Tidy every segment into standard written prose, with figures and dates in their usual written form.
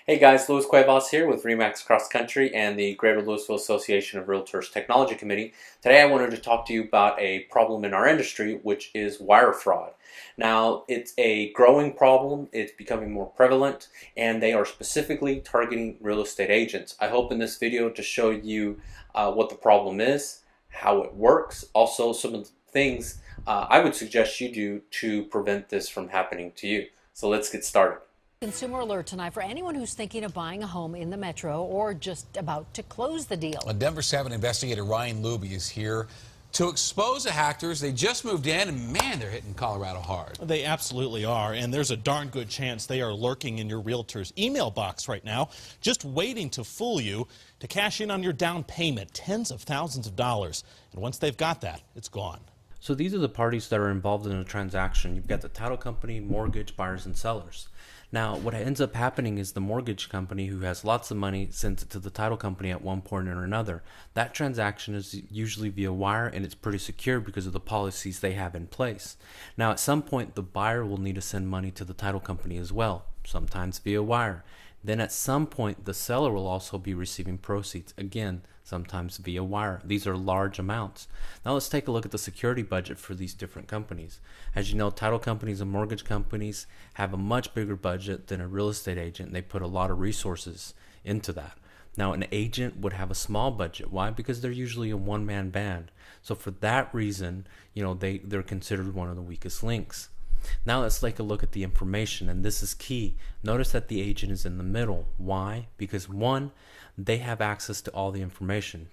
Hey guys, Louis Cuevas here with Remax Cross Country and the Greater Lewisville Association of Realtors Technology Committee. Today I wanted to talk to you about a problem in our industry, which is wire fraud. Now, it's a growing problem, it's becoming more prevalent, and they are specifically targeting real estate agents. I hope in this video to show you what the problem is, how it works, also some of the things I would suggest you do to prevent this from happening to you. So let's get started. Consumer alert tonight for anyone who's thinking of buying a home in the metro or just about to close the deal. A Denver 7 investigator Ryan Luby is here to expose the hackers. They just moved in, and man, they're hitting Colorado hard. They absolutely are, and there's a darn good chance they are lurking in your realtor's email box right now, just waiting to fool you to cash in on your down payment, tens of thousands of dollars. And once they've got that, it's gone. So these are the parties that are involved in a transaction. You've got the title company, mortgage buyers, and sellers. Now, what ends up happening is the mortgage company, who has lots of money, sends it to the title company at one point or another. That transaction is usually via wire, and it's pretty secure because of the policies they have in place. Now, at some point, the buyer will need to send money to the title company as well, sometimes via wire. Then at some point, the seller will also be receiving proceeds, again, sometimes via wire. These are large amounts. Now let's take a look at the security budget for these different companies. As you know, title companies and mortgage companies have a much bigger budget than a real estate agent. They put a lot of resources into that. Now an agent would have a small budget. Why? Because they're usually a one-man band. So for that reason, they're considered one of the weakest links. Now let's take a look at the information, and this is key. Notice that the agent is in the middle. Why? Because one, they have access to all the information,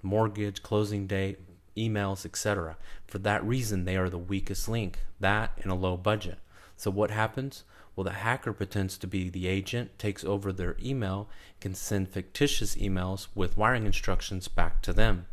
mortgage, closing date, emails, etc. For that reason, they are the weakest link, that and a low budget. So what happens? Well, the hacker pretends to be the agent, takes over their email, can send fictitious emails with wiring instructions back to them.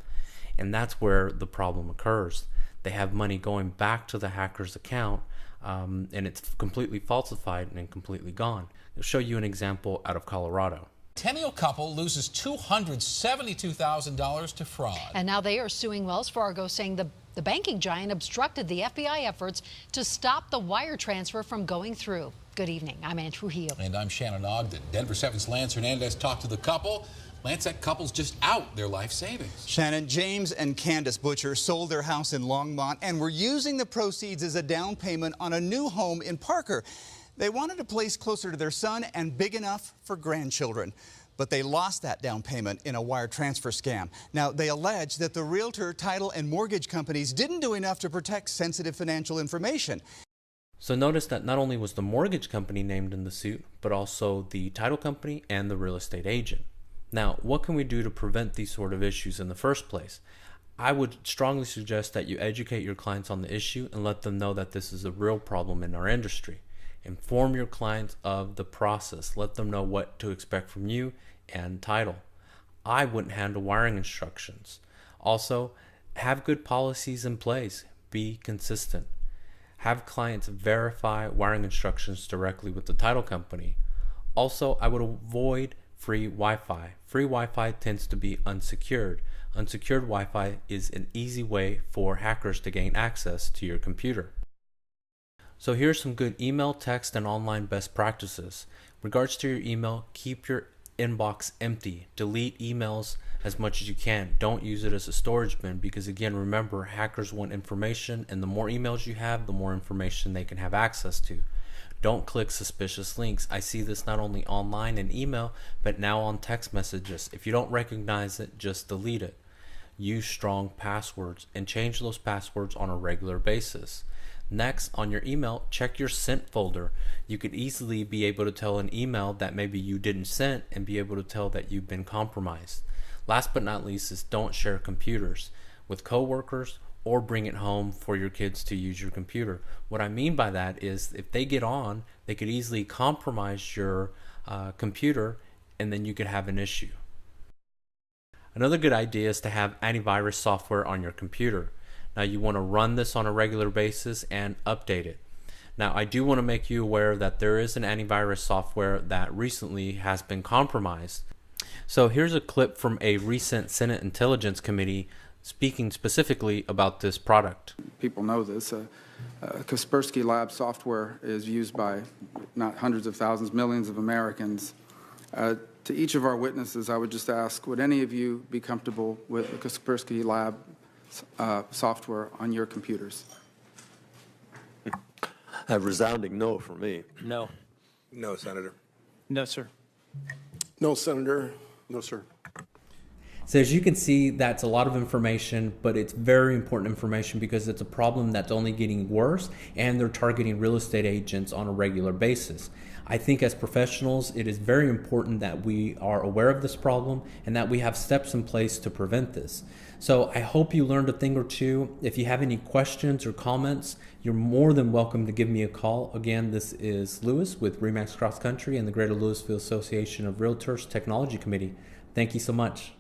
And that's where the problem occurs. They have money going back to the hacker's account, and it's completely falsified and completely gone. I'll show you an example out of Colorado. Centennial couple loses $272,000 to fraud. And now they are suing Wells Fargo, saying the banking giant obstructed the FBI efforts to stop the wire transfer from going through. Good evening. I'm Ann Trujillo. And I'm Shannon Ogden. Denver 7's Lance Hernandez talked to the couple. Lance, that couple's just out their life savings. Shannon, James and Candace Butcher sold their house in Longmont and were using the proceeds as a down payment on a new home in Parker. They wanted a place closer to their son and big enough for grandchildren. But they lost that down payment in a wire transfer scam. Now, they allege that the realtor, title, and mortgage companies didn't do enough to protect sensitive financial information. So notice that not only was the mortgage company named in the suit, but also the title company and the real estate agent. Now, what can we do to prevent these sort of issues in the first place? I would strongly suggest that you educate your clients on the issue and let them know that this is a real problem in our industry. Inform your clients of the process. Let them know what to expect from you and title. I wouldn't handle wiring instructions. Also, have good policies in place. Be consistent. Have clients verify wiring instructions directly with the title company. Also, I would avoid free Wi-Fi. Free Wi-Fi tends to be unsecured. Unsecured Wi-Fi is an easy way for hackers to gain access to your computer. So here's some good email, text, and online best practices. In regards to your email, keep your inbox empty. Delete emails as much as you can. Don't use it as a storage bin because, again, remember, hackers want information, and the more emails you have, the more information they can have access to. Don't click suspicious links. I see this not only online and email, but now on text messages. If you don't recognize it, just delete it. Use strong passwords and change those passwords on a regular basis. Next, on your email, check your sent folder. You could easily be able to tell an email that maybe you didn't send and be able to tell that you've been compromised. Last but not least is don't share computers with coworkers or bring it home for your kids to use your computer. What I mean by that is if they get on, they could easily compromise your computer, and then you could have an issue. Another good idea is to have antivirus software on your computer. Now you want to run this on a regular basis and update it. Now I do want to make you aware that there is an antivirus software that recently has been compromised. So here's a clip from a recent Senate Intelligence Committee speaking specifically about this product. People know this. Kaspersky Lab software is used by not hundreds of thousands, millions of Americans To each of our witnesses, I would just ask, would any of you be comfortable with the Kaspersky Lab software on your computers? A resounding no for me. No. No, Senator. No, sir. No, Senator. No, sir. So as you can see, that's a lot of information, but it's very important information because it's a problem that's only getting worse, and they're targeting real estate agents on a regular basis. I think as professionals, it is very important that we are aware of this problem and that we have steps in place to prevent this. So I hope you learned a thing or two. If you have any questions or comments, you're more than welcome to give me a call. Again, this is Lewis with Remax Cross Country and the Greater Lewisville Association of Realtors Technology Committee. Thank you so much.